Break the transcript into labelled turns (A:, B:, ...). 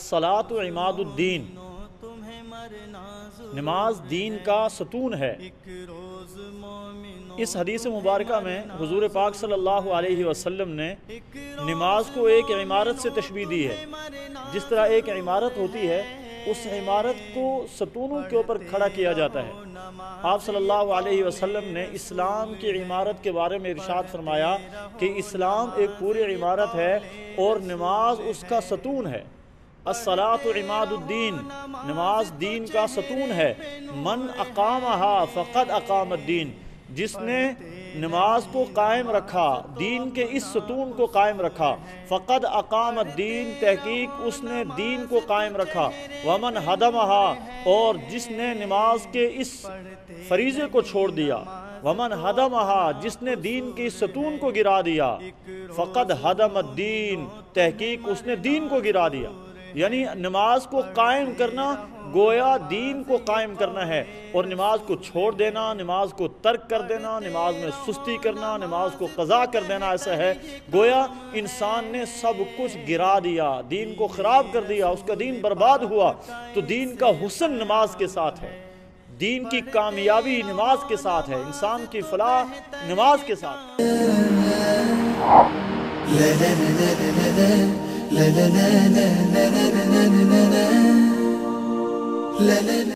A: الصلاۃ عماد الدین، نماز دین کا ستون ہے۔ اس حدیث مبارکہ میں حضور پاک صلی اللہ علیہ وسلم نے نماز کو ایک عمارت سے تشبیہ دی ہے۔ جس طرح ایک عمارت ہوتی ہے، اس عمارت کو ستونوں کے اوپر کھڑا کیا جاتا ہے۔ آپ صلی اللہ علیہ وسلم نے اسلام کی عمارت کے بارے میں ارشاد فرمایا کہ اسلام ایک پوری عمارت ہے اور نماز اس کا ستون ہے۔ الصلاۃ عماد الدین، نماز دین کا ستون ہے۔ من اقامہا فقد اقام الدین، جس نے نماز کو قائم رکھا، دین کے اس ستون کو قائم رکھا، فقد اقام الدین، تحقیق اس نے دین کو قائم رکھا۔ ومن ہدمہا، اور جس نے نماز کے اس فریضے کو چھوڑ دیا، ومن ہدمہا، جس نے دین کے اس ستون کو گرا دیا، فقد ہدم الدین، تحقیق اس نے دین کو گرا دیا۔ یعنی نماز کو قائم کرنا گویا دین کو قائم کرنا ہے، اور نماز کو چھوڑ دینا، نماز کو ترک کر دینا، نماز میں سستی کرنا، نماز کو قضا کر دینا، ایسا ہے گویا انسان نے سب کچھ گرا دیا، دین کو خراب کر دیا، اس کا دین برباد ہوا۔ تو دین کا حسن نماز کے ساتھ ہے، دین کی کامیابی نماز کے ساتھ ہے، انسان کی فلاح نماز کے ساتھ ہے۔